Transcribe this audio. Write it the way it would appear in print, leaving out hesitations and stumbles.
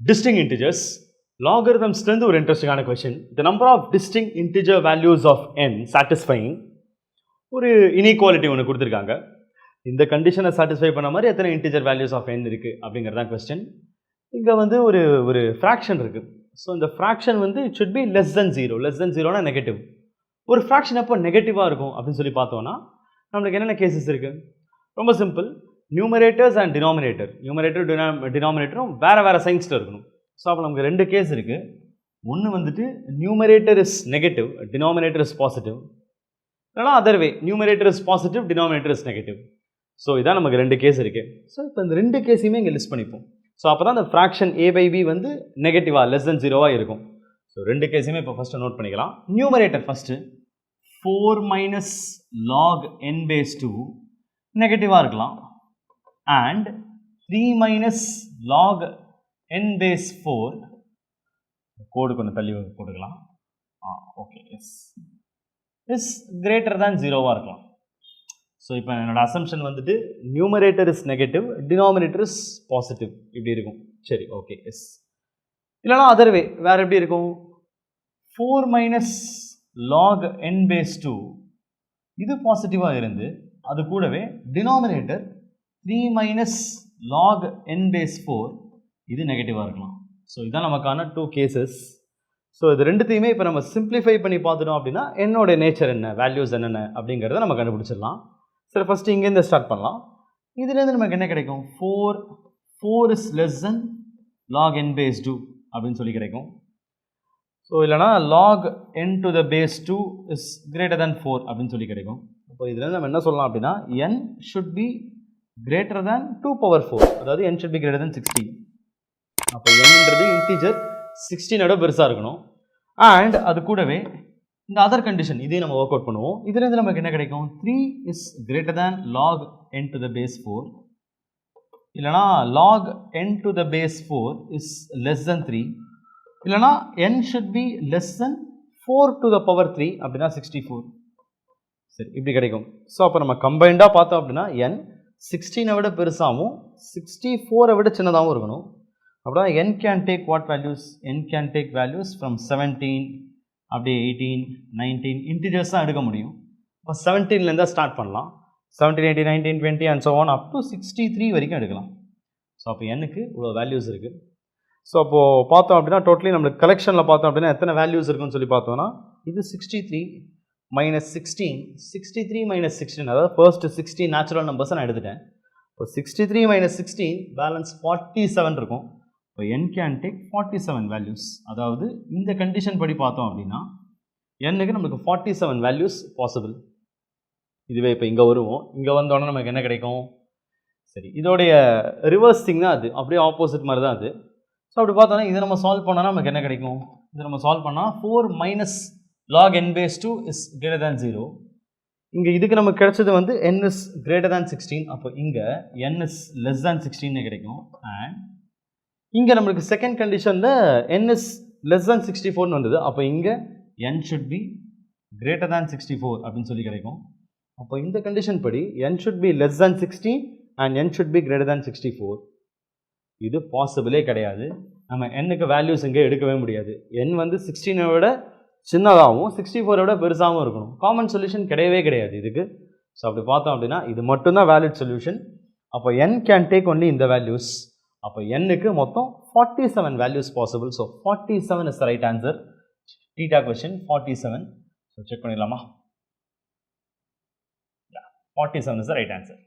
Distinct integers. Logarithms ஒரு இன்ட்ரெஸ்டிங்கான question. The number of distinct integer values of n satisfying ஒரு inequality ஒன்று கொடுத்துருக்காங்க. இந்த கண்டிஷனை சாட்டிஸ்ஃபை பண்ண மாதிரி எத்தனை இன்டிஜர் வேல்யூஸ் ஆஃப் n இருக்குது அப்படிங்கிறது தான் கொஸ்டின். இங்கே வந்து ஒரு ஃப்ராக்ஷன் இருக்குது. ஸோ இந்த ஃப்ராக்ஷன் வந்து it should be less than zero. Less than ஜீரோனா நெகட்டிவ். ஒரு ஃப்ராக்ஷன் எப்போ நெகட்டிவாக இருக்கும் அப்படின்னு சொல்லி பார்த்தோன்னா நம்மளுக்கு என்னென்ன கேசஸ் இருக்குது? ரொம்ப சிம்பிள். Numerators and denominator. டினாமினேட்டரும் வேறு சைன்ஸில் இருக்கணும். ஸோ அப்போ நமக்கு ரெண்டு கேஸ் இருக்குது. ஒன்று வந்துட்டு numerator is negative, denominator is positive. இல்லைனா other way, numerator is positive, denominator is negative. So இதான் நமக்கு ரெண்டு கேஸ் இருக்குது. ஸோ இப்போ இந்த ரெண்டு கேஸையுமே இங்கே லிஸ்ட் பண்ணிப்போம். ஸோ அப்போ தான் அந்த ஃப்ராக்ஷன் a/b வந்து நெகட்டிவாக லெஸ் தென் ஜீரோவாக இருக்கும். ஸோ ரெண்டு கேஸையுமே இப்போ ஃபஸ்ட்டு நோட் பண்ணிக்கலாம். நியூமரேட்டர் ஃபஸ்ட்டு 4 - log n/2 நெகட்டிவாக இருக்கலாம். அண்ட் 3 - log n/4 கோடு கொஞ்சம் தள்ளி போட்டுக்கலாம். ஓகே, இஸ் கிரேட்டர் தேன் ஜீரோவாக இருக்கலாம். ஸோ இப்போ என்னோட அசம்ஷன் வந்துட்டு numerator is negative, denominator is positive, இப்படி இருக்கும். சரி, ஓகே, எஸ். இல்லைனா அதர் வே, வேறு எப்படி இருக்கும்? 4 - log n/2 இது பாசிட்டிவாக இருந்து அது கூடவே டினாமினேட்டர் 3 - log n/4 இது நெகட்டிவாக இருக்கலாம். ஸோ இதுதான் நமக்கான டூ கேசஸ். ஸோ இது ரெண்டுத்தையுமே இப்போ நம்ம சிம்பிளிஃபை பண்ணி பார்த்துட்டோம் அப்படின்னா என்னோட நேச்சர் என்ன, வேல்யூஸ் என்னென்ன அப்படிங்கிறத நம்ம கண்டுபிடிச்சிடலாம். சரி, ஃபஸ்ட்டு இங்கேருந்து ஸ்டார்ட் பண்ணலாம். இதுலேருந்து நமக்கு என்ன கிடைக்கும்? 4 is less than log n/2 அப்படின்னு சொல்லி கிடைக்கும். ஸோ இல்லைனா log n/2 is greater than 4 அப்படின்னு சொல்லி கிடைக்கும். இப்போ இதுலேருந்து நம்ம என்ன சொல்லலாம் அப்படின்னா n should be greater than 2/4, அதாவது n should be greater than 16. அப்போ nன்றது இன்டீஜர் 16ஓட பெருசாக இருக்கணும். அண்ட் அது கூடவே இந்த அதர் கண்டிஷன் இதையும் நம்ம ஒர்க் அவுட் பண்ணுவோம். இதுலேருந்து நமக்கு என்ன கிடைக்கும்? 3 is greater than log n/4, இல்லைனா log n/4 is less than 3, இல்லைனா n ஷுட் பி லெஸ் தென் 4/3 அப்படின்னா 64. சரி, இப்படி கிடைக்கும். ஸோ அப்போ நம்ம கம்பைண்டாக பார்த்தோம் அப்படின்னா n 16 விட பெருசாகவும் 64 விட சின்னதாகவும் இருக்கணும். அப்படின்னா n can take what values? n can take values from 17 அப்படியே 18, 19 இன்டிஜர்ஸ் தான் எடுக்க முடியும். இப்போ 17லேருந்து ஸ்டார்ட் பண்ணலாம். 17, 18, 19, 20 and so on up to 63 வரைக்கும் எடுக்கலாம். ஸோ அப்போ n-க்கு இவ்வளோ வேல்யூஸ் இருக்குது. ஸோ அப்போது பார்த்தோம் அப்படின்னா டோட்டலி நம்மளுக்கு கலெக்ஷனில் பார்த்தோம் அப்படின்னா எத்தனை வேல்யூஸ் இருக்குன்னு சொல்லி பார்த்தோம்னா இது 63 - 16, 63 - 16, அதாவது ஃபர்ஸ்ட் 16 நேச்சுரல் நம்பர்ஸை நான் எடுத்துட்டேன். இப்போ 63 - 16 பேலன்ஸ் 47 இருக்கும். இப்போ n கேன் டேக் 47 வேல்யூஸ். அதாவது இந்த கண்டிஷன் படி பார்த்தோம் அப்படின்னா n-க்கு நமக்கு 47 வேல்யூஸ் பாசிபிள். இதுவே இப்போ இங்கே வருவோம். இங்கே வந்தோடனே நமக்கு என்ன கிடைக்கும்? சரி, இதோடைய ரிவர்ஸ் திங் தான் அது, அப்படியே ஆப்போசிட் மாதிரி தான் அது. ஸோ அப்படி பார்த்தோன்னா இதை நம்ம சால்வ் பண்ணோன்னா நமக்கு என்ன கிடைக்கும்? இதை நம்ம சால்வ் பண்ணால் 4 - log n/2 is greater than 0. இங்கே இதுக்கு நமக்கு கிடைச்சது வந்து n இஸ் கிரேட்டர் தேன் 16. அப்போ இங்கே n இஸ் லெஸ் தேன் 16 கிடைக்கும். அண்ட் இங்கே நம்மளுக்கு செகண்ட் கண்டிஷனில் n இஸ் லெஸ் தேன் 64 வந்தது. அப்போ இங்கே n should be greater than 64 அப்படின்னு சொல்லி கிடைக்கும். அப்போ இந்த கண்டிஷன் படி n should be less than 16 and n should be greater than 64. இது பாசிபிளே கிடையாது. நம்ம n-க்கு வேல்யூஸ் இங்கே எடுக்கவே முடியாது. n வந்து 16 விட சின்னதாகவும் 64 விட பெருசாகவும் இருக்கணும். காமன் சொல்யூஷன் கிடையவே கிடையாது இதுக்கு. ஸோ அப்படி பார்த்தோம் அப்படின்னா இது மட்டும்தான் வேலிட் சொல்யூஷன். அப்போ n கேன் டேக் ஒன்லி இந்த வேல்யூஸ். அப்போ n-க்கு மொத்தம் 47 values possible. So 47 is the right answer. Theta question 47. So check பண்ணிடலாமா? 47 இஸ் த ரைட் ஆன்சர்.